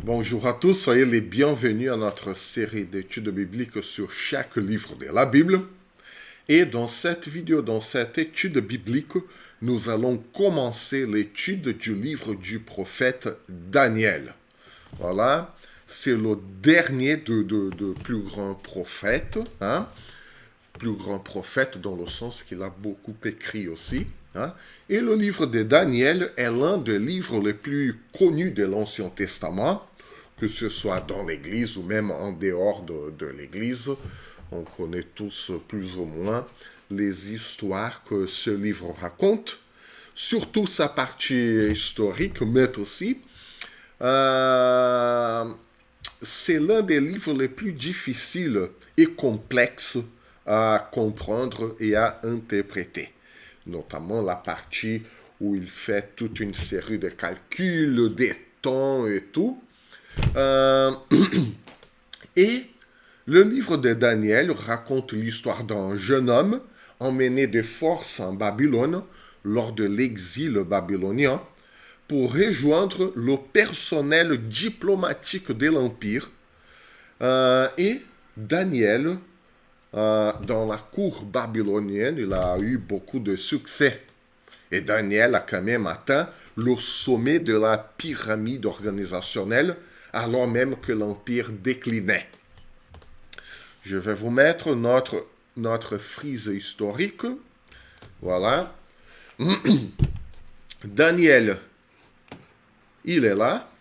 Bonjour à tous, soyez les bienvenus à notre série d'études bibliques sur chaque livre de la Bible. Et dans cette vidéo, dans cette étude biblique, nous allons commencer l'étude du livre du prophète Daniel. Voilà, c'est le dernier de plus grands prophètes, hein? Plus grand prophète dans le sens qu'il a beaucoup écrit aussi. Hein? Et le livre de Daniel est l'un des livres les plus connus de l'Ancien Testament, que ce soit dans l'Église ou même en dehors de l'Église. On connaît tous plus ou moins les histoires que ce livre raconte, surtout sa partie historique, mais aussi c'est l'un des livres les plus difficiles et complexes à comprendre et à interpréter, notamment la partie où il fait toute une série de calculs, des temps et tout. Et le livre de Daniel raconte l'histoire d'un jeune homme emmené de force en Babylone lors de l'exil babylonien pour rejoindre le personnel diplomatique de l'Empire. Et Daniel, dans la cour babylonienne, il a eu beaucoup de succès. Et Daniel a quand même atteint le sommet de la pyramide organisationnelle, alors même que l'Empire déclinait. Je vais vous mettre notre frise historique. Voilà. Daniel, il est là.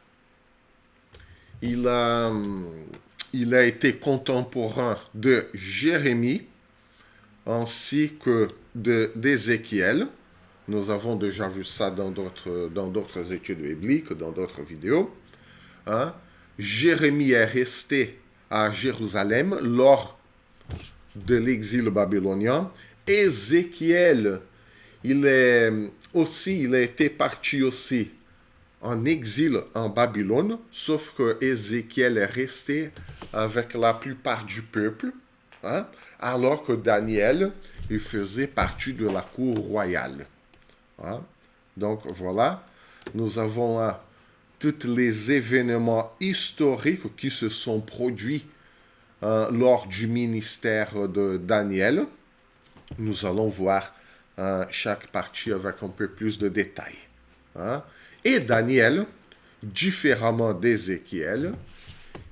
Il a été contemporain de Jérémie ainsi que d'Ézéchiel. Nous avons déjà vu ça dans d'autres études bibliques, dans d'autres vidéos. Hein? Jérémie est resté à Jérusalem lors de l'exil babylonien. Ézéchiel, il a été parti aussi en exil en Babylone, sauf que Ézéchiel est resté avec la plupart du peuple, hein, alors que Daniel, il faisait partie de la cour royale. Hein. Donc voilà, nous avons là tous les événements historiques qui se sont produits lors du ministère de Daniel. Nous allons voir chaque partie avec un peu plus de détails. Hein. Et Daniel, différemment d'Ézéchiel,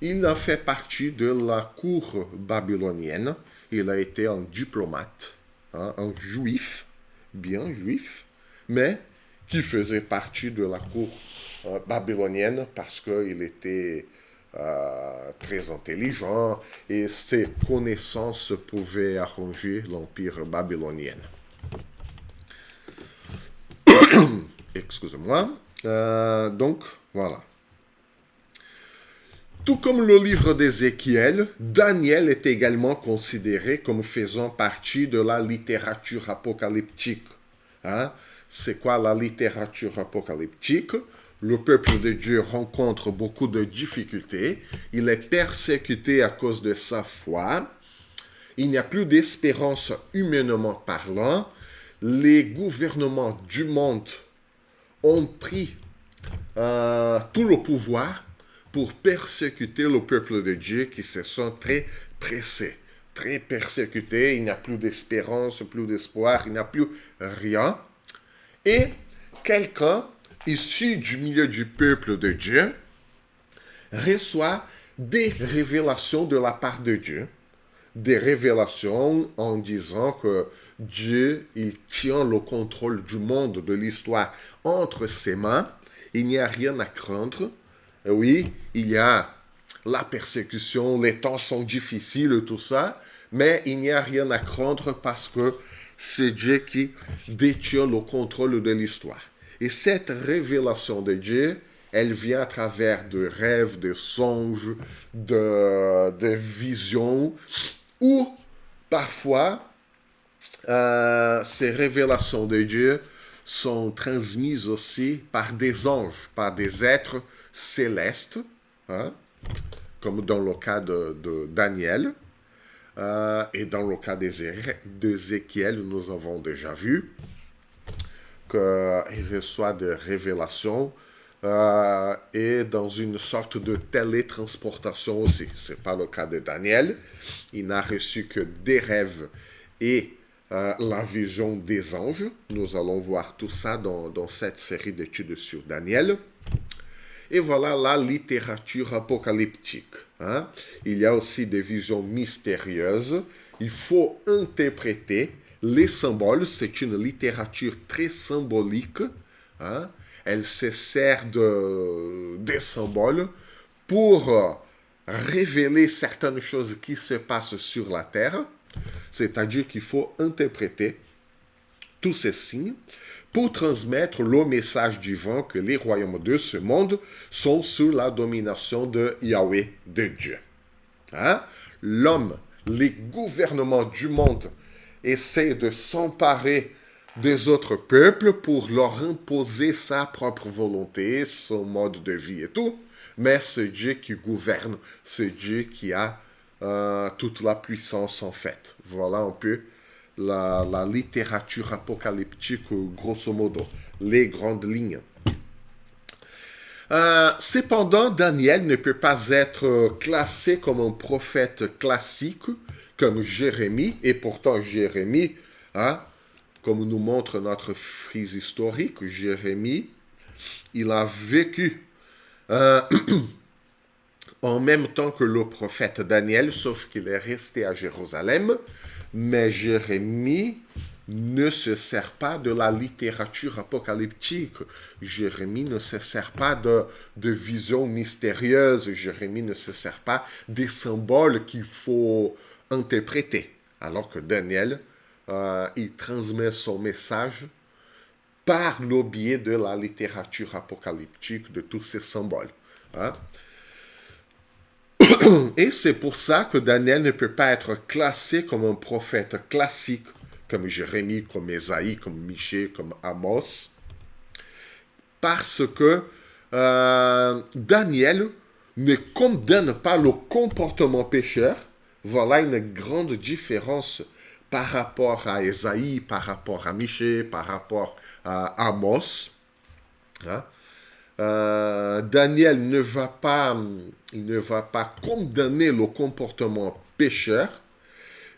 il a fait partie de la cour babylonienne. Il a été un diplomate, hein, un juif, bien juif, mais qui faisait partie de la cour babylonienne parce qu'il était très intelligent et ses connaissances pouvaient arranger l'empire babylonien. Excusez-moi. Donc, voilà. Tout comme le livre d'Ézéchiel, Daniel est également considéré comme faisant partie de la littérature apocalyptique. Hein? C'est quoi la littérature apocalyptique? Le peuple de Dieu rencontre beaucoup de difficultés. Il est persécuté à cause de sa foi. Il n'y a plus d'espérance humainement parlant. Les gouvernements du monde ont pris tout le pouvoir pour persécuter le peuple de Dieu qui se sent très pressé, très persécuté. Il n'y a plus d'espérance, plus d'espoir, il n'y a plus rien. Et quelqu'un issu du milieu du peuple de Dieu reçoit des révélations de la part de Dieu. Des révélations en disant que Dieu, il tient le contrôle du monde, de l'histoire entre ses mains. Il n'y a rien à craindre. Oui, il y a la persécution, les temps sont difficiles, tout ça, mais il n'y a rien à craindre parce que c'est Dieu qui détient le contrôle de l'histoire. Et cette révélation de Dieu, elle vient à travers de rêves, de songes, de visions, ou parfois, ces révélations de Dieu sont transmises aussi par des anges, par des êtres célestes, hein, comme dans le cas de Daniel, et dans le cas d'Ézéchiel, nous avons déjà vu qu'il reçoit des révélations et dans une sorte de télétransportation aussi. Ce n'est pas le cas de Daniel. Il n'a reçu que des rêves et la vision des anges. Nous allons voir tout ça dans cette série d'études sur Daniel. Et voilà la littérature apocalyptique. Hein? Il y a aussi des visions mystérieuses. Il faut interpréter les symboles. C'est une littérature très symbolique. Hein? Elle se sert des symboles pour révéler certaines choses qui se passent sur la terre. C'est-à-dire qu'il faut interpréter tous ces signes pour transmettre le message divin que les royaumes de ce monde sont sous la domination de Yahweh, de Dieu. Hein? L'homme, les gouvernements du monde essaient de s'emparer des autres peuples pour leur imposer sa propre volonté, son mode de vie et tout. Mais c'est Dieu qui gouverne, c'est Dieu qui a toute la puissance en fait. Voilà un peu la littérature apocalyptique, grosso modo, les grandes lignes. Cependant, Daniel ne peut pas être classé comme un prophète classique, comme Jérémie, et pourtant Jérémie, hein, comme nous montre notre frise historique, Jérémie, il a vécu en même temps que le prophète Daniel, sauf qu'il est resté à Jérusalem. Mais Jérémie ne se sert pas de la littérature apocalyptique. Jérémie ne se sert pas de visions mystérieuses. Jérémie ne se sert pas des symboles qu'il faut interpréter. Alors que Daniel, il transmet son message par le biais de la littérature apocalyptique, de tous ces symboles. Hein? Et c'est pour ça que Daniel ne peut pas être classé comme un prophète classique, comme Jérémie, comme Ésaïe, comme Michée, comme Amos, parce que Daniel ne condamne pas le comportement pécheur. Voilà une grande différence par rapport à Ésaïe, par rapport à Michée, par rapport à Amos. Hein? Daniel ne va pas condamner le comportement pécheur,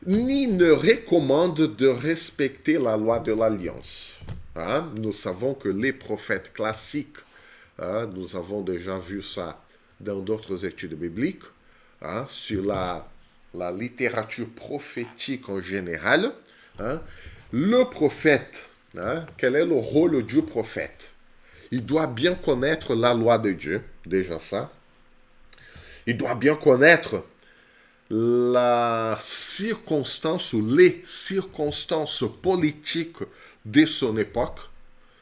ni ne recommande de respecter la loi de l'alliance. Hein? Nous savons que les prophètes classiques, hein, nous avons déjà vu ça dans d'autres études bibliques, hein, sur la littérature prophétique en général. Hein? Le prophète, hein, quel est le rôle du prophète? Il doit bien connaître la loi de Dieu, déjà ça. Il doit bien connaître la circonstance ou les circonstances politiques de son époque.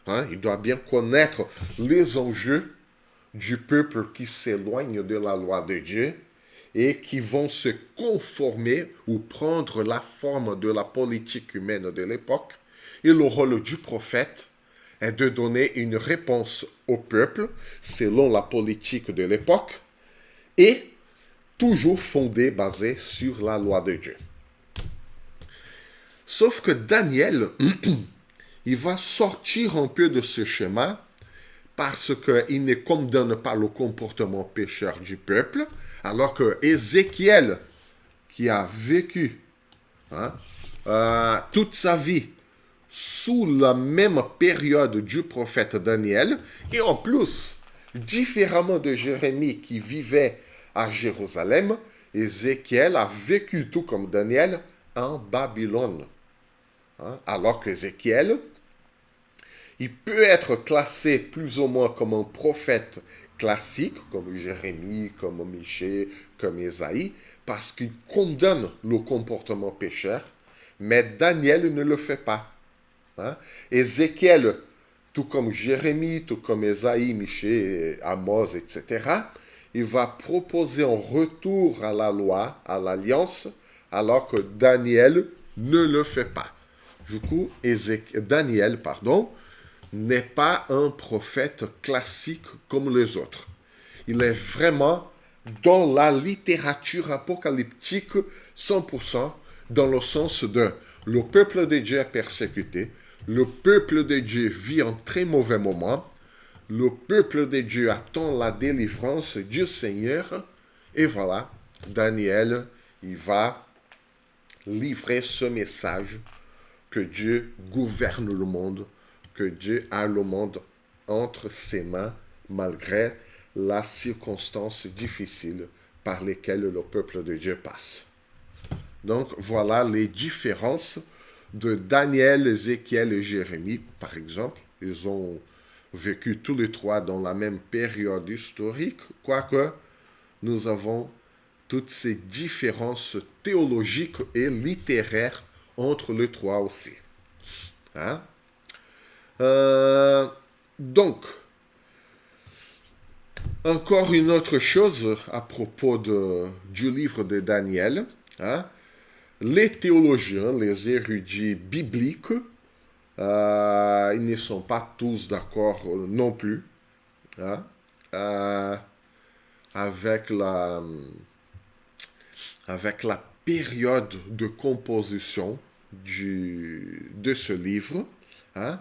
Hein? Il doit bien connaître les enjeux du peuple qui s'éloigne de la loi de Dieu et qui vont se conformer ou prendre la forme de la politique humaine de l'époque. Et le rôle du prophète est de donner une réponse au peuple selon la politique de l'époque et toujours fondée, basée sur la loi de Dieu. Sauf que Daniel, il va sortir un peu de ce schéma parce qu'il ne condamne pas le comportement pécheur du peuple, alors que Ézéchiel, qui a vécu toute sa vie sous la même période du prophète Daniel, et en plus, différemment de Jérémie qui vivait à Jérusalem, Ézéchiel a vécu tout comme Daniel en Babylone. Alors qu'Ézéchiel, il peut être classé plus ou moins comme un prophète classique, comme Jérémie, comme Michée, comme Ésaïe, parce qu'il condamne le comportement pécheur, mais Daniel ne le fait pas. Ézéchiel, tout comme Jérémie, tout comme Ésaïe, Michée, Amos, etc., il va proposer un retour à la loi, à l'alliance, alors que Daniel ne le fait pas. Du coup, Daniel, n'est pas un prophète classique comme les autres. Il est vraiment dans la littérature apocalyptique 100%, dans le sens de le peuple de Dieu est persécuté, le peuple de Dieu vit un très mauvais moment, le peuple de Dieu attend la délivrance du Seigneur. Et voilà, Daniel, il va livrer ce message que Dieu gouverne le monde, que Dieu a le monde entre ses mains, malgré la circonstance difficile par lesquelles le peuple de Dieu passe. Donc voilà les différences de Daniel, Ézéchiel et Jérémie, par exemple. Ils ont vécu tous les trois dans la même période historique, quoique nous avons toutes ces différences théologiques et littéraires entre les trois aussi. Hein? Donc, encore une autre chose à propos du livre de Daniel. Hein? Les théologiens, les érudits bibliques, ils ne sont pas tous d'accord non plus, hein, avec la période de composition de ce livre. Hein.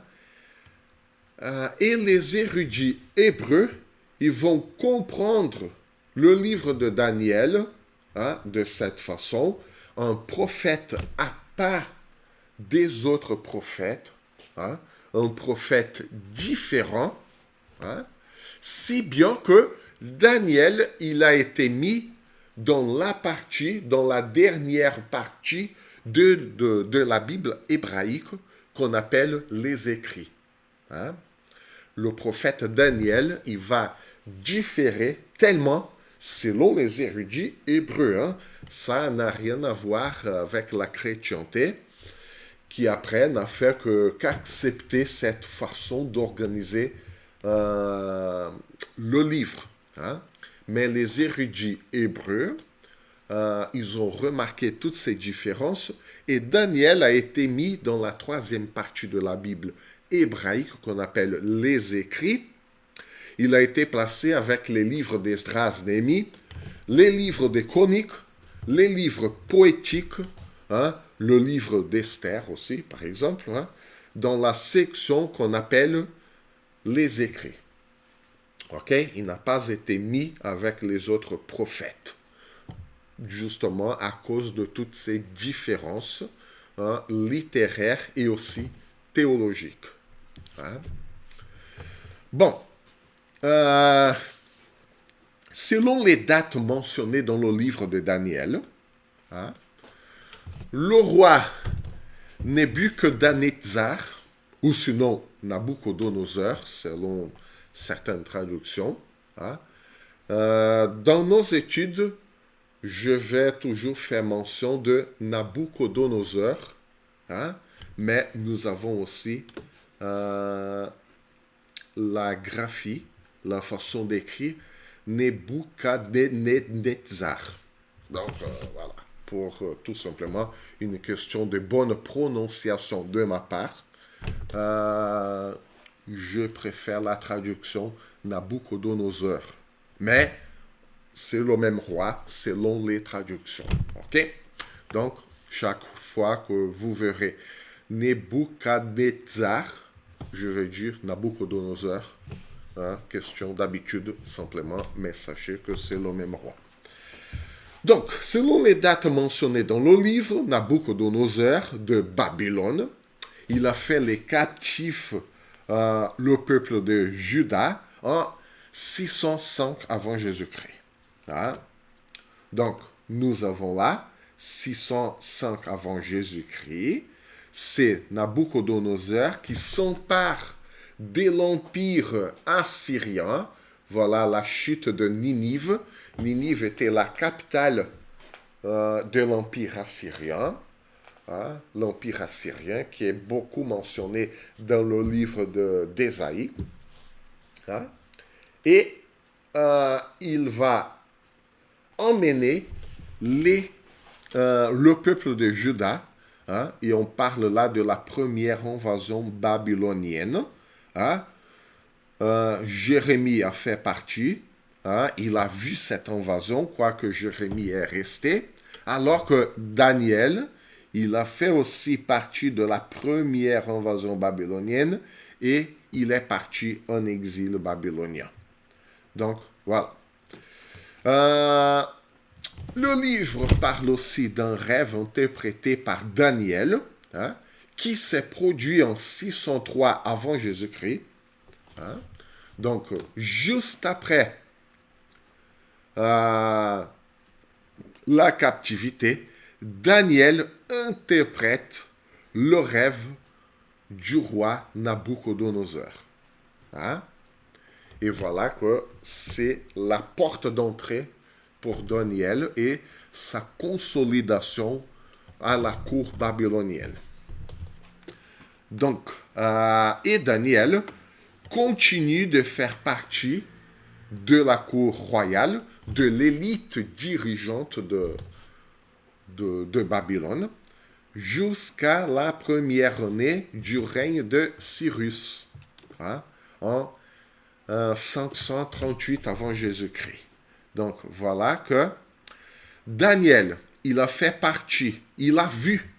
Et les érudits hébreux, ils vont comprendre le livre de Daniel, hein, de cette façon. Un prophète à part des autres prophètes, hein, un prophète différent, hein, si bien que Daniel, il a été mis dans la dernière partie de la Bible hébraïque qu'on appelle les écrits. Hein. Le prophète Daniel, il va différer tellement selon les érudits hébreux. Hein, ça n'a rien à voir avec la chrétienté, qui après n'a fait qu'accepter cette façon d'organiser le livre. Hein. Mais les érudits hébreux, ils ont remarqué toutes ces différences et Daniel a été mis dans la troisième partie de la Bible hébraïque qu'on appelle les écrits. Il a été placé avec les livres d'Esdras, Néhémie, les livres des chroniques, les livres poétiques, hein, le livre d'Esther aussi, par exemple, hein, dans la section qu'on appelle les écrits. Ok, il n'a pas été mis avec les autres prophètes, justement à cause de toutes ces différences, hein, littéraires et aussi théologiques. Hein. Bon, selon les dates mentionnées dans le livre de Daniel, hein, le roi Nebuchadnezzar, ou sinon Nabucodonosor, selon certaines traductions, hein, dans nos études, je vais toujours faire mention de Nabucodonosor, hein, mais nous avons aussi la graphie, la façon d'écrire Nebuchadnezzar. Donc, voilà, pour tout simplement une question de bonne prononciation de ma part, je préfère la traduction Nabucodonosor. Mais c'est le même roi selon les traductions. Ok? Donc, chaque fois que vous verrez Nebuchadnezzar, je vais dire Nabucodonosor. Hein, question d'habitude simplement, mais sachez que c'est le même roi. Donc, selon les dates mentionnées dans le livre, Nabucodonosor de Babylone, il a fait les captifs, le peuple de Juda, en 605 avant Jésus-Christ. Hein? Donc, nous avons là 605 avant Jésus-Christ. C'est Nabucodonosor qui s'empare de l'empire assyrien. Voilà la chute de Ninive. Ninive était la capitale de l'empire assyrien. Hein, l'empire assyrien qui est beaucoup mentionné dans le livre d'Ésaïe. Hein, et il va emmener le peuple de Juda, hein, et on parle là de la première invasion babylonienne. Hein, Jérémie a fait partie, hein, il a vu cette invasion, quoique Jérémie est resté, alors que Daniel, il a fait aussi partie de la première invasion babylonienne et il est parti en exil babylonien. Donc, voilà. Le livre parle aussi d'un rêve interprété par Daniel, hein, qui s'est produit en 603 avant Jésus-Christ. Hein. Donc, juste après la captivité, Daniel interprète le rêve du roi Nabuchodonosor. Hein? Et voilà que c'est la porte d'entrée pour Daniel et sa consolidation à la cour babylonienne. Donc, et Daniel continue de faire partie de la cour royale, de l'élite dirigeante de Babylone, jusqu'à la première année du règne de Cyrus, hein, en 538 avant Jésus-Christ. Donc voilà que Daniel, il a fait partie, il a vu.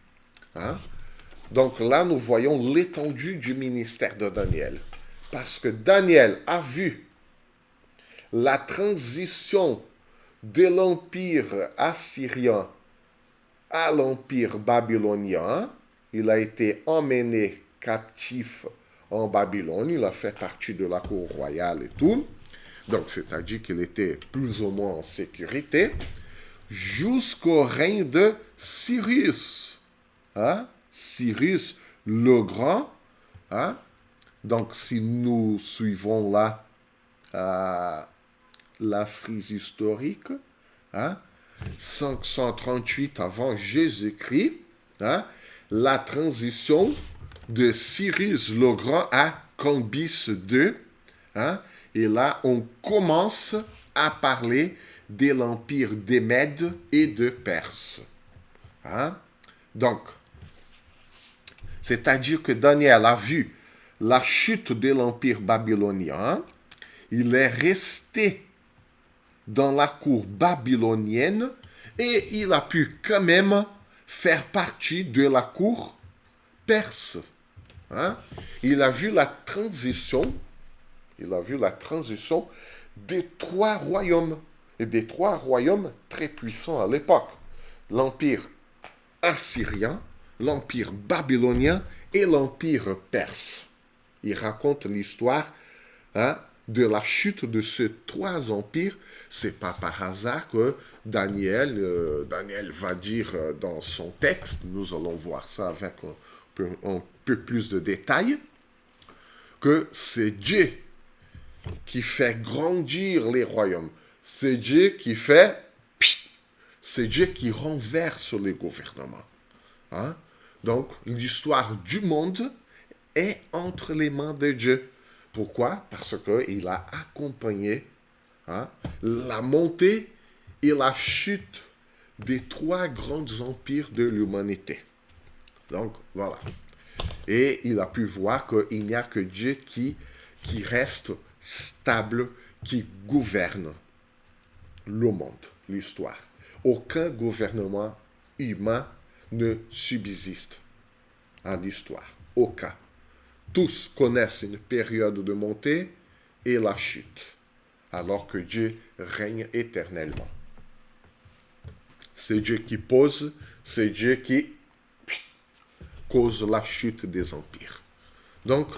Hein? Donc là, nous voyons l'étendue du ministère de Daniel. Parce que Daniel a vu la transition de l'empire assyrien à l'empire babylonien. Il a été emmené captif en Babylone. Il a fait partie de la cour royale et tout. Donc, c'est-à-dire qu'il était plus ou moins en sécurité jusqu'au règne de Cyrus. Hein? Cyrus le Grand. Hein? Donc, si nous suivons là la frise historique, hein? 538 avant Jésus-Christ, hein? La transition de Cyrus le Grand à Cambyse II, hein? Et là, on commence à parler de l'empire des Mèdes et de Perse. Hein? Donc, c'est-à-dire que Daniel a vu la chute de l'empire babylonien. Il est resté dans la cour babylonienne et il a pu quand même faire partie de la cour perse. Hein? Il a vu la transition des trois royaumes, et des trois royaumes très puissants à l'époque. L'empire assyrien, l'empire babylonien et l'empire perse. Il raconte l'histoire, hein, de la chute de ces trois empires. C'est pas par hasard que Daniel va dire dans son texte, nous allons voir ça avec un peu plus de détails, que c'est Dieu qui fait grandir les royaumes. C'est Dieu qui renverse les gouvernements. Hein? Donc, l'histoire du monde est entre les mains de Dieu. Pourquoi? Parce qu'il a accompagné, hein, la montée et la chute des trois grands empires de l'humanité. Donc, voilà. Et il a pu voir qu'il n'y a que Dieu qui reste stable, qui gouverne le monde, l'histoire. Aucun gouvernement humain ne subsiste en l'histoire. Aucun. Tous connaissent une période de montée et la chute, alors que Dieu règne éternellement. C'est Dieu qui pose, c'est Dieu qui cause la chute des empires. Donc,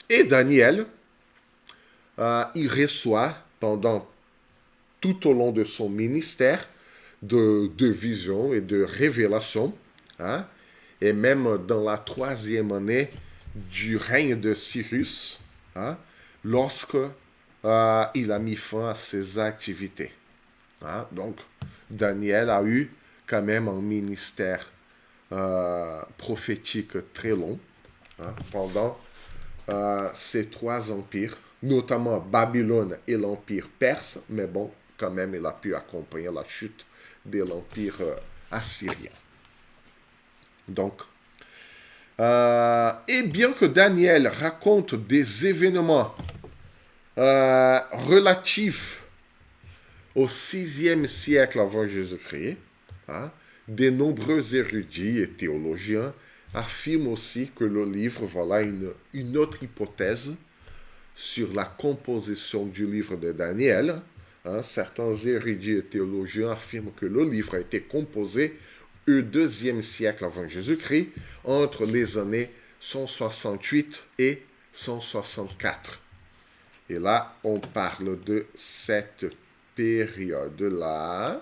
et Daniel, il reçoit pendant tout au long de son ministère de visions et de révélations, hein, et même dans la troisième année du règne de Cyrus, hein, lorsque il a mis fin à ses activités. Hein. Donc, Daniel a eu quand même un ministère prophétique très long, hein, pendant ces trois empires, notamment Babylone et l'empire perse, mais bon, quand même, il a pu accompagner la chute de l'empire assyrien. Donc, et bien que Daniel raconte des événements relatifs au 6e siècle avant Jésus-Christ, hein, de nombreux érudits et théologiens affirme aussi que le livre, voilà une autre hypothèse sur la composition du livre de Daniel. Certains érudits et théologiens affirment que le livre a été composé au IIe siècle avant Jésus-Christ, entre les années 168 et 164. Et là, on parle de cette période-là.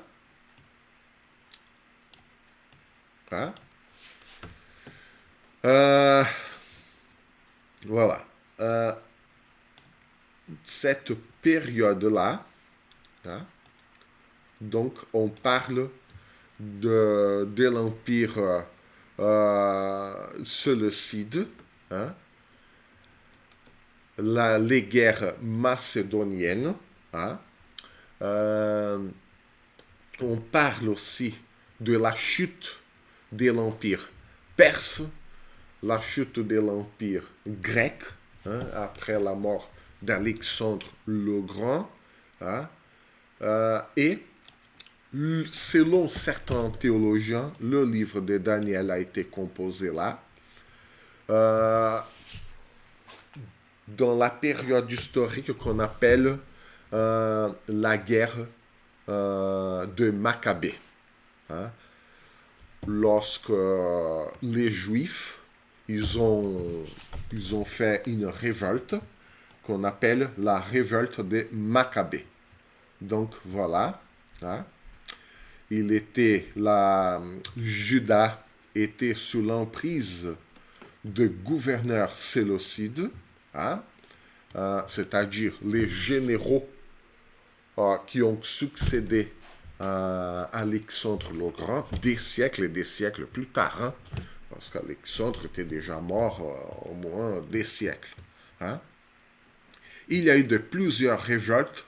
Voilà. Cette période-là, donc on parle de l'Empire séleucide, les guerres macédoniennes. On parle aussi de la chute de l'Empire perse, la chute de l'Empire grec, après la mort d'Alexandre le Grand. Et selon certains théologiens, le livre de Daniel a été composé là, dans la période historique qu'on appelle la guerre de Maccabée. Lorsque les Juifs, ils ont fait une révolte qu'on appelle la révolte de Maccabée. Donc voilà, Juda était sous l'emprise de gouverneurs séleucides, c'est-à-dire les généraux qui ont succédé à Alexandre le Grand des siècles et des siècles plus tard, parce qu'Alexandre était déjà mort au moins des siècles. Il y a eu de plusieurs révoltes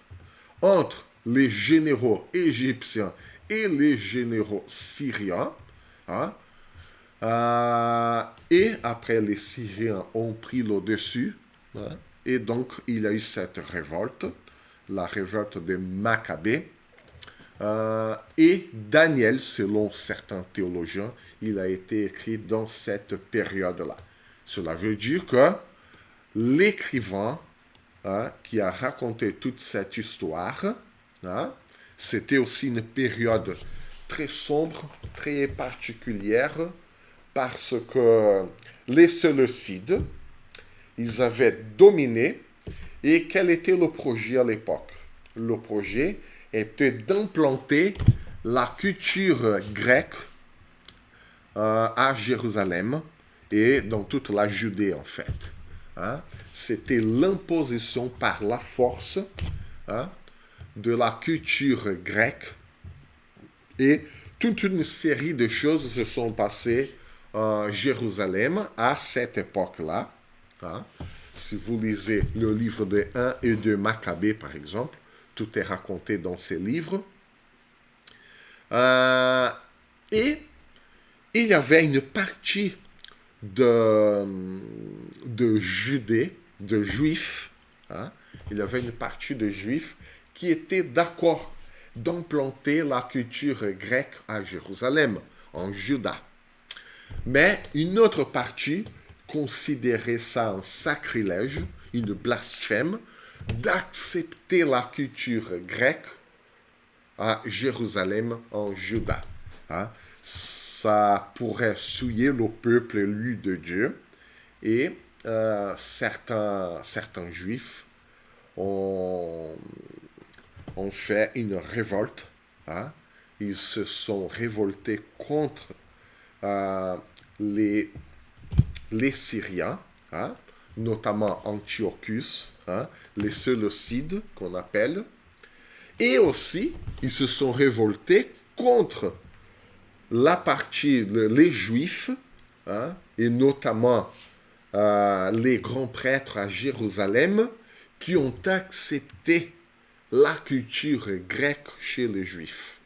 entre les généraux égyptiens et les généraux syriens. Et après, les Syriens ont pris le dessus. Et donc, il y a eu cette révolte, la révolte de Maccabée. Et Daniel, selon certains théologiens, il a été écrit dans cette période-là. Cela veut dire que l'écrivain qui a raconté toute cette histoire, c'était aussi une période très sombre, très particulière, parce que les Séleucides, ils avaient dominé. Et quel était le projet à l'époque? Le projet était d'implanter la culture grecque à Jérusalem et dans toute la Judée, en fait. C'était l'imposition par la force de la culture grecque, et toute une série de choses se sont passées à Jérusalem à cette époque-là. Si vous lisez le livre de 1 et 2 Maccabée, par exemple, tout est raconté dans ces livres. Et il y avait une partie de Judée, de Juifs, il y avait une partie de Juifs qui étaient d'accord d'implanter la culture grecque à Jérusalem, en Juda. Mais une autre partie considérait ça un sacrilège, une blasphème, d'accepter la culture grecque à Jérusalem, en Juda. Ça pourrait souiller le peuple élu de Dieu. Et certains juifs ont fait une révolte. Ils se sont révoltés contre les Syriens, notamment Antiochus, les Séleucides qu'on appelle. Et aussi, ils se sont révoltés contre la partie, les Juifs, et notamment les grands prêtres à Jérusalem, qui ont accepté la culture grecque chez les Juifs.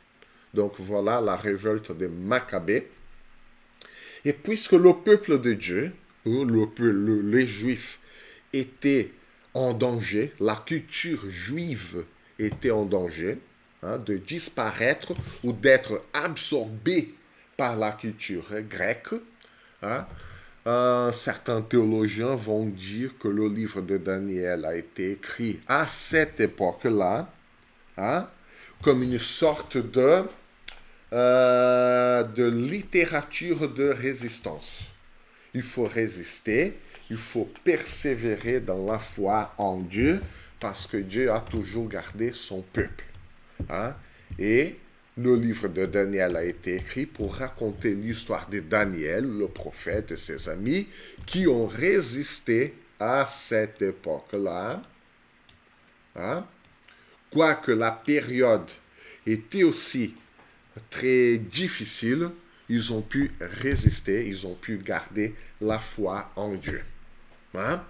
Donc voilà la révolte de Maccabée. Et puisque le peuple de Dieu, les Juifs, étaient en danger, la culture juive était en danger de disparaître ou d'être absorbée par la culture grecque, Hein? Certains théologiens vont dire que le livre de Daniel a été écrit à cette époque-là, hein, comme une sorte de littérature de résistance. Il faut résister, il faut persévérer dans la foi en Dieu, parce que Dieu a toujours gardé son peuple. Hein? Et le livre de Daniel a été écrit pour raconter l'histoire de Daniel, le prophète et ses amis, qui ont résisté à cette époque-là. Hein? Quoique la période était aussi très difficile, ils ont pu résister, ils ont pu garder la foi en Dieu. Hein?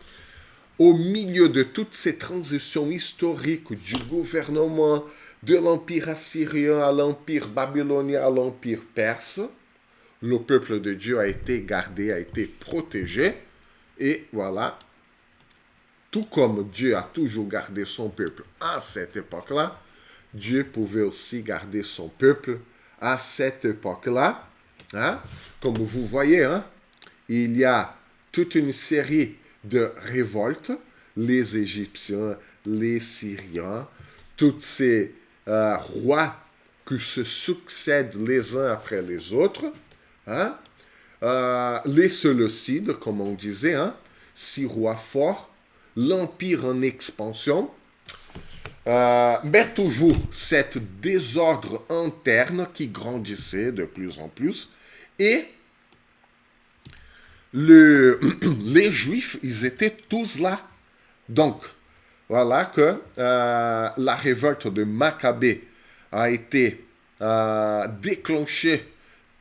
Au milieu de toutes ces transitions historiques du gouvernement de l'Empire assyrien à l'Empire babylonien à l'Empire perse, le peuple de Dieu a été gardé, a été protégé. Et voilà, tout comme Dieu a toujours gardé son peuple à cette époque-là, Dieu pouvait aussi garder son peuple à cette époque-là. Hein? Comme vous voyez, hein, il y a toute une série de révoltes, les Égyptiens, les Syriens, tous ces rois qui se succèdent les uns après les autres, hein? Les Séleucides, comme on disait, hein? 6 rois forts, l'empire en expansion, mais toujours cet désordre interne qui grandissait de plus en plus, et les Juifs, ils étaient tous là. Donc, voilà que la révolte de Maccabée a été déclenchée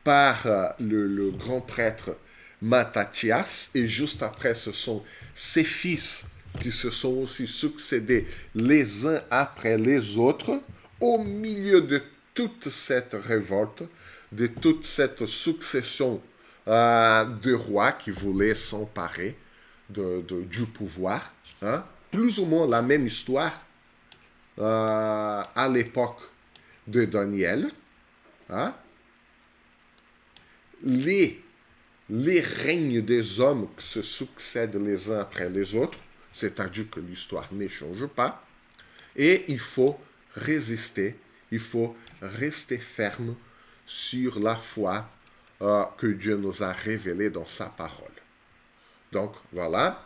par le grand prêtre Mattathias, et juste après, ce sont ses fils qui se sont aussi succédés les uns après les autres, au milieu de toute cette révolte, de toute cette succession de rois qui voulaient s'emparer du pouvoir. Hein? Plus ou moins la même histoire à l'époque de Daniel. Hein? Les règnes des hommes qui se succèdent les uns après les autres, c'est-à-dire que l'histoire ne change pas, et il faut résister, il faut rester ferme sur la foi que Dieu nous a révélée dans sa parole. Donc voilà,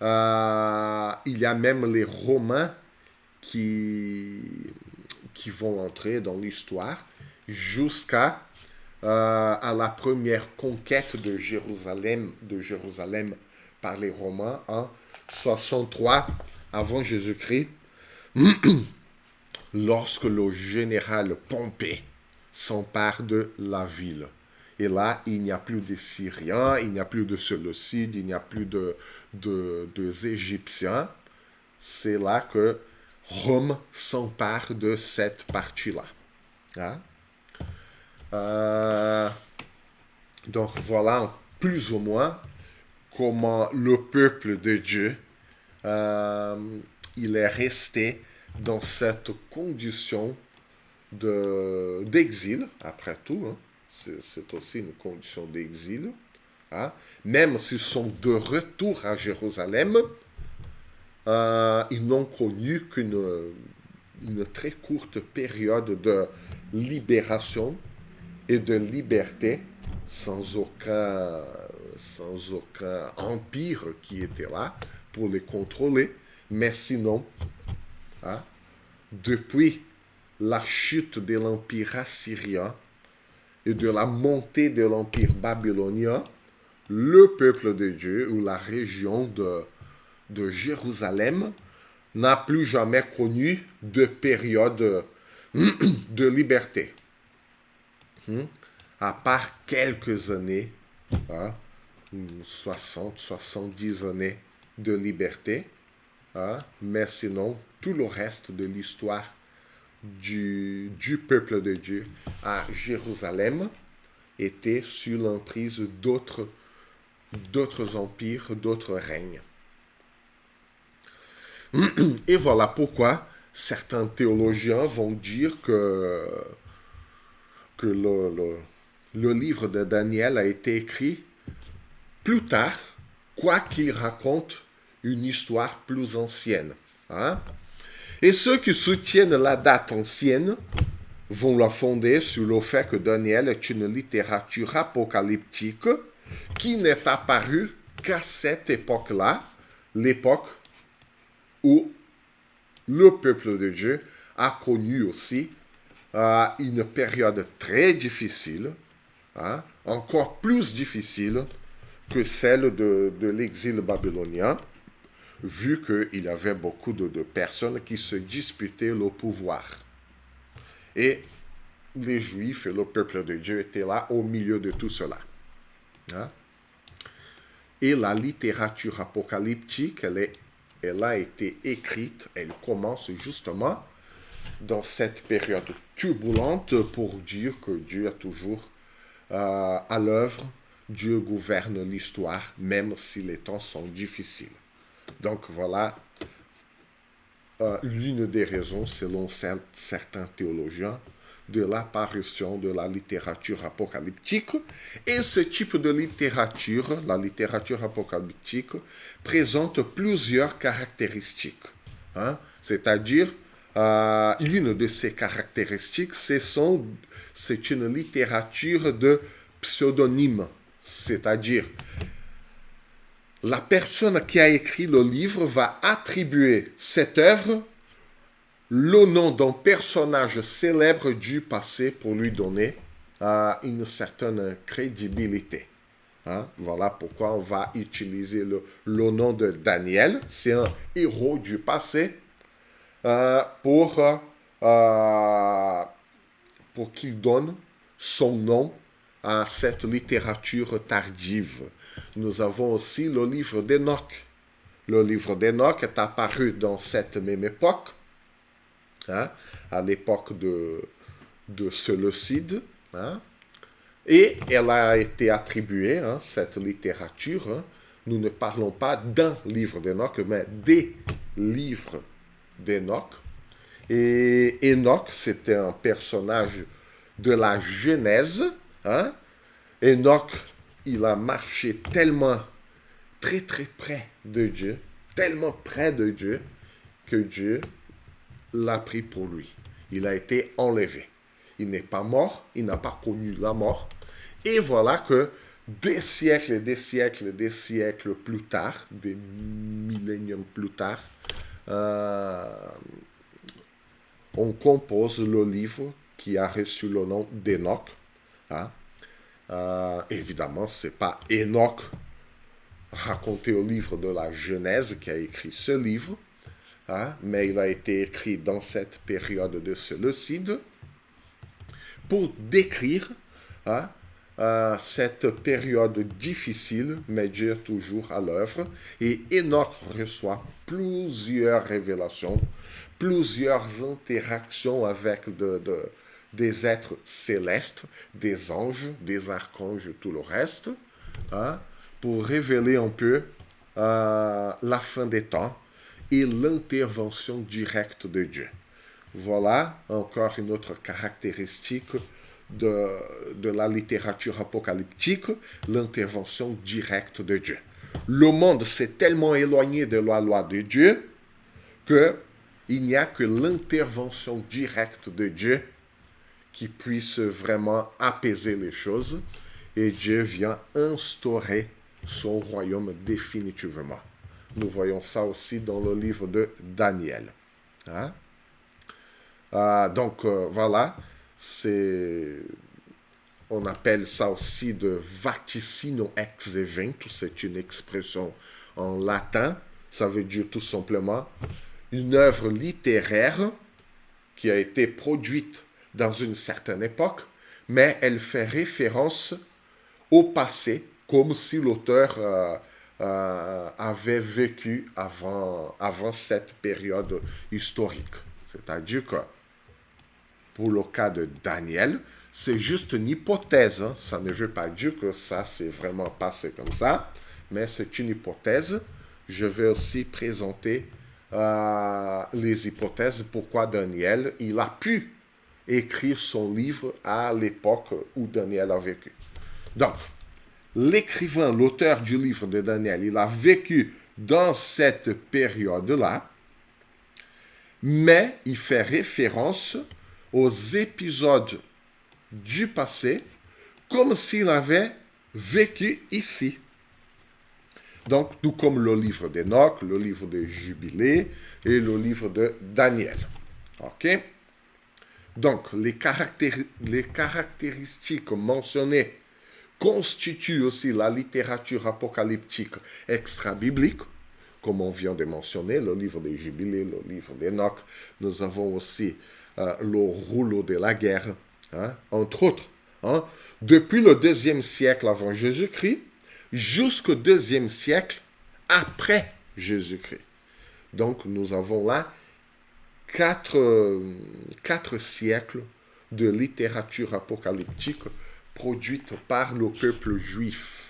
il y a même les Romains qui vont entrer dans l'histoire jusqu'à à la première conquête de Jérusalem par les Romains en 63 avant Jésus-Christ, lorsque le général Pompée s'empare de la ville. Et là, il n'y a plus de Syriens, il n'y a plus de Séleucides, il n'y a plus de Égyptiens. C'est là que Rome s'empare de cette partie-là. Hein? Donc voilà plus ou moins comment le peuple de Dieu il est resté dans cette condition d'exil, après tout. Hein. C'est aussi une condition d'exil. Hein. Même s'ils sont de retour à Jérusalem, ils n'ont connu une très courte période de libération et de liberté sans aucun empire qui était là pour les contrôler. Mais sinon, hein, depuis la chute de l'empire assyrien et de la montée de l'empire babylonien, le peuple de Dieu ou la région de Jérusalem n'a plus jamais connu de période de liberté. À part quelques années, hein, 60, 70 années de liberté, hein, mais sinon, tout le reste de l'histoire du peuple de Dieu à Jérusalem était sous l'emprise d'autres empires, d'autres règnes. Et voilà pourquoi certains théologiens vont dire que le livre de Daniel a été écrit plus tard, quoi qu'il raconte une histoire plus ancienne. Hein? Et ceux qui soutiennent la date ancienne vont la fonder sur le fait que Daniel est une littérature apocalyptique qui n'est apparue qu'à cette époque-là, l'époque où le peuple de Dieu a connu aussi une période très difficile, hein, encore plus difficile que celle de l'exil babylonien, vu qu'il y avait beaucoup de personnes qui se disputaient le pouvoir. Et les Juifs et le peuple de Dieu étaient là au milieu de tout cela. Hein? Et la littérature apocalyptique, elle a été écrite, elle commence justement dans cette période turbulente pour dire que Dieu est toujours à l'œuvre, Dieu gouverne l'histoire, même si les temps sont difficiles. Donc voilà l'une des raisons, selon certains théologiens, de l'apparition de la littérature apocalyptique. Et ce type de littérature, la littérature apocalyptique, présente plusieurs caractéristiques. Hein? C'est-à-dire, l'une de ces caractéristiques, c'est une littérature de pseudonyme. C'est-à-dire, la personne qui a écrit le livre va attribuer cette œuvre le nom d'un personnage célèbre du passé pour lui donner une certaine crédibilité. Hein? Voilà pourquoi on va utiliser le nom de Daniel. C'est un héros du passé pour qu'il donne son nom à cette littérature tardive. Nous avons aussi le livre d'Enoch. Le livre d'Enoch est apparu dans cette même époque, hein, à l'époque de Séleucide, hein, et elle a été attribuée, hein, cette littérature. Hein, nous ne parlons pas d'un livre d'Enoch, mais des livres d'Enoch. Et Enoch, c'était un personnage de la Genèse. Hein. Enoch, il a marché tellement, très très près de Dieu, tellement près de Dieu, que Dieu l'a pris pour lui. Il a été enlevé. Il n'est pas mort, il n'a pas connu la mort. Et voilà que des siècles et des siècles et des siècles plus tard, des milléniums plus tard, on compose le livre qui a reçu le nom d'Enoch. Hein? Évidemment, ce n'est pas Enoch raconté au livre de la Genèse qui a écrit ce livre, hein, mais il a été écrit dans cette période de Séleucide pour décrire hein, cette période difficile, mais Dieu est toujours à l'œuvre. Et Enoch reçoit plusieurs révélations, plusieurs interactions avec des êtres célestes, des anges, des archanges, tout le reste, hein, pour révéler un peu la fin des temps et l'intervention directe de Dieu. Voilà encore une autre caractéristique de la littérature apocalyptique, l'intervention directe de Dieu. Le monde s'est tellement éloigné de la loi de Dieu qu'il n'y a que l'intervention directe de Dieu qui puisse vraiment apaiser les choses, et Dieu vient instaurer son royaume définitivement. Nous voyons ça aussi dans le livre de Daniel. Hein? Donc, voilà, on appelle ça aussi de vaticino ex eventu, c'est une expression en latin, ça veut dire tout simplement une œuvre littéraire qui a été produite dans une certaine époque, mais elle fait référence au passé, comme si l'auteur avait vécu avant cette période historique. C'est-à-dire que, pour le cas de Daniel, c'est juste une hypothèse. Hein. Ça ne veut pas dire que ça s'est vraiment passé comme ça, mais c'est une hypothèse. Je vais aussi présenter les hypothèses pourquoi Daniel, il a pu écrire son livre à l'époque où Daniel a vécu. Donc, l'écrivain, l'auteur du livre de Daniel, il a vécu dans cette période-là, mais il fait référence aux épisodes du passé comme s'il avait vécu ici. Donc, tout comme le livre d'Enoch, le livre de Jubilé et le livre de Daniel. OK? Donc, les caractéristiques mentionnées constituent aussi la littérature apocalyptique extra-biblique, comme on vient de mentionner, le livre de Jubilé, le livre d'Enoch. Nous avons aussi le rouleau de la guerre, hein, entre autres. Hein, depuis le 2e siècle avant Jésus-Christ jusqu'au 2e siècle après Jésus-Christ. Donc, nous avons là 4 siècles de littérature apocalyptique produite par le peuple juif.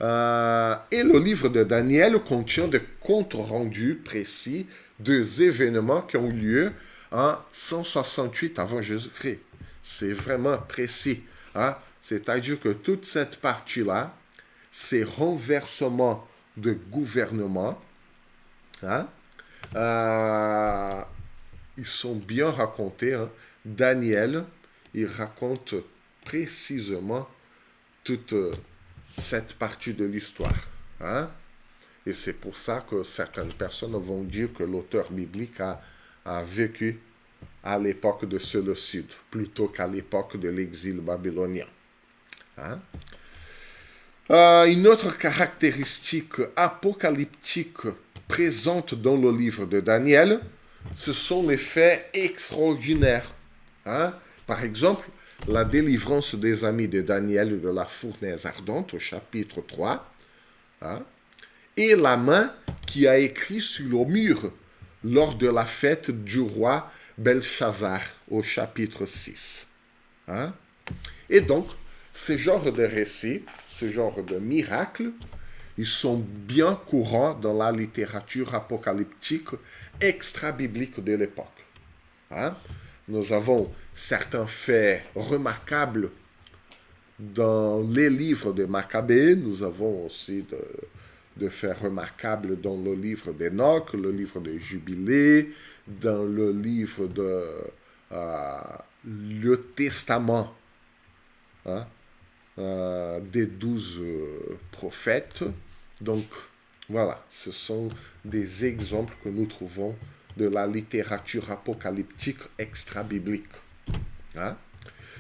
Et le livre de Daniel contient des comptes rendus précis des événements qui ont eu lieu en 168 avant Jésus-Christ. C'est vraiment précis. Hein? C'est-à-dire que toute cette partie-là, ces renversements de gouvernement, hein? Ils sont bien racontés. Hein? Daniel, il raconte précisément toute cette partie de l'histoire. Hein? Et c'est pour ça que certaines personnes vont dire que l'auteur biblique a vécu à l'époque de Séleucide, plutôt qu'à l'époque de l'exil babylonien. Hein? Une autre caractéristique apocalyptique présente dans le livre de Daniel, ce sont les faits extraordinaires. Hein? Par exemple, la délivrance des amis de Daniel de la fournaise ardente au chapitre 3, hein? Et la main qui a écrit sur le mur lors de la fête du roi Belshazzar au chapitre 6. Hein? Et donc, ce genre de récits, ce genre de miracles, ils sont bien courants dans la littérature apocalyptique extra-biblique de l'époque. Hein? Nous avons certains faits remarquables dans les livres de Maccabée. Nous avons aussi de faits remarquables dans le livre d'Enoch, le livre de Jubilé, dans le livre de le Testament, hein, des 12 prophètes. Donc, voilà, ce sont des exemples que nous trouvons de la littérature apocalyptique extra-biblique. Hein?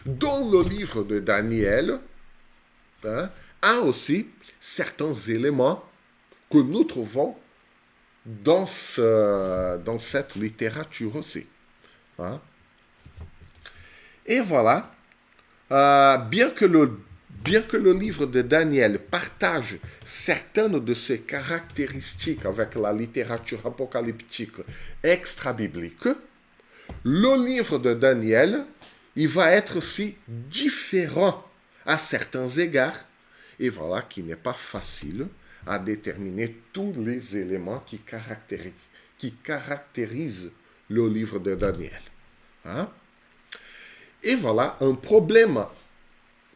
Dans le livre de Daniel, hein, a aussi certains éléments que nous trouvons dans cette littérature aussi. Hein? Et voilà, bien que le livre de Daniel partage certaines de ses caractéristiques avec la littérature apocalyptique extra-biblique, le livre de Daniel, il va être aussi différent à certains égards, et voilà qu'il n'est pas facile à déterminer tous les éléments qui caractérisent le livre de Daniel. Hein? Et voilà un problème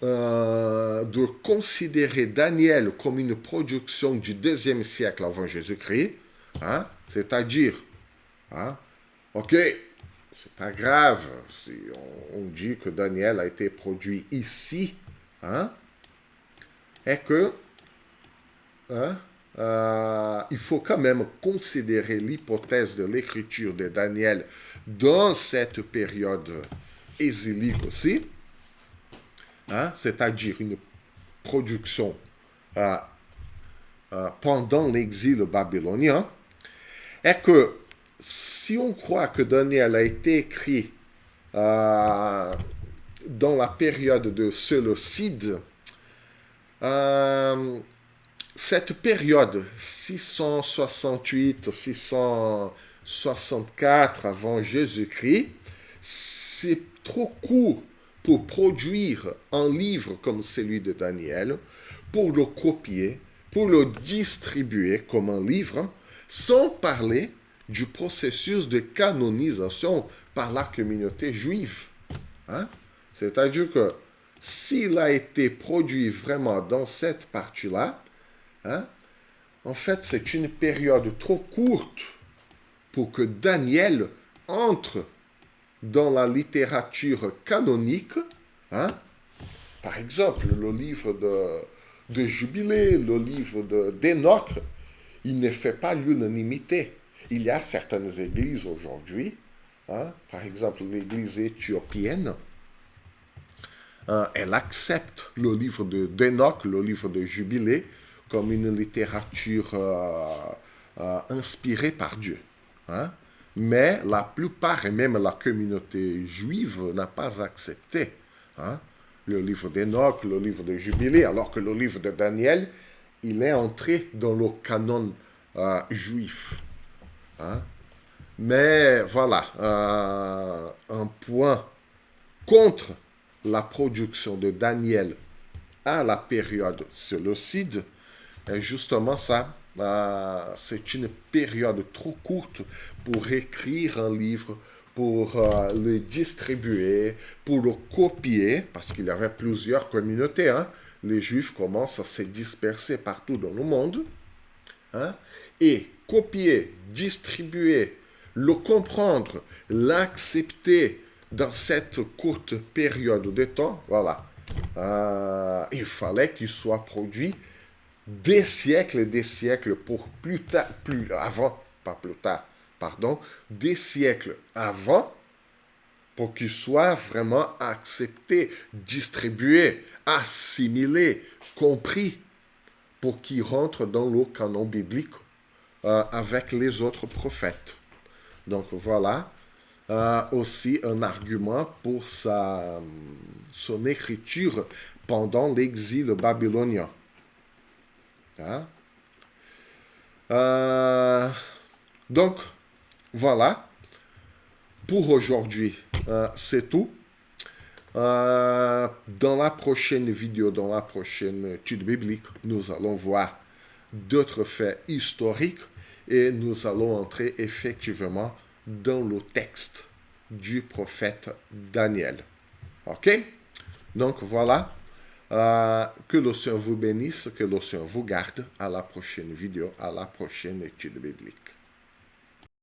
de considérer Daniel comme une production du 2e siècle avant Jésus-Christ, hein? C'est-à-dire, hein? Ok, c'est pas grave si on dit que Daniel a été produit ici, hein? Et que il faut quand même considérer l'hypothèse de l'écriture de Daniel dans cette période exilique aussi, hein, c'est-à-dire une production pendant l'exil babylonien, et que si on croit que Daniel a été écrit dans la période de Séleucide, cette période 668-664 avant Jésus-Christ, c'est trop court pour produire un livre comme celui de Daniel, pour le copier, pour le distribuer comme un livre, sans parler du processus de canonisation par la communauté juive. Hein? C'est-à-dire que s'il a été produit vraiment dans cette partie-là, hein, en fait, c'est une période trop courte pour que Daniel entre dans la littérature canonique. Hein. Par exemple, le livre de Jubilé, le livre d'Enoch, il ne fait pas l'unanimité. Il y a certaines églises aujourd'hui, hein, par exemple l'église éthiopienne, elle accepte le livre d'Enoch, le livre de Jubilé, comme une littérature inspirée par Dieu. Hein. Mais la plupart, et même la communauté juive, n'a pas accepté, hein, le livre d'Enoch, le livre de Jubilé, alors que le livre de Daniel, il est entré dans le canon juif. Hein. Mais voilà, un point contre la production de Daniel à la période séleucide, est justement ça. C'est une période trop courte pour écrire un livre, pour le distribuer, pour le copier, parce qu'il y avait plusieurs communautés. Hein. Les Juifs commencent à se disperser partout dans le monde. Hein. Et copier, distribuer, le comprendre, l'accepter dans cette courte période de temps, voilà. Il fallait qu'il soit produit des siècles pour des siècles avant, pour qu'il soit vraiment accepté, distribué, assimilé, compris, pour qu'il rentre dans le canon biblique avec les autres prophètes. Donc voilà aussi un argument pour son écriture pendant l'exil babylonien. Hein? Donc voilà, pour aujourd'hui, c'est tout. Dans la prochaine vidéo, dans la prochaine étude biblique, nous allons voir d'autres faits historiques et nous allons entrer effectivement dans le texte du prophète Daniel. OK? Donc voilà, que le Seigneur vous bénisse, que le Seigneur vous garde. À la prochaine vidéo, à la prochaine étude biblique.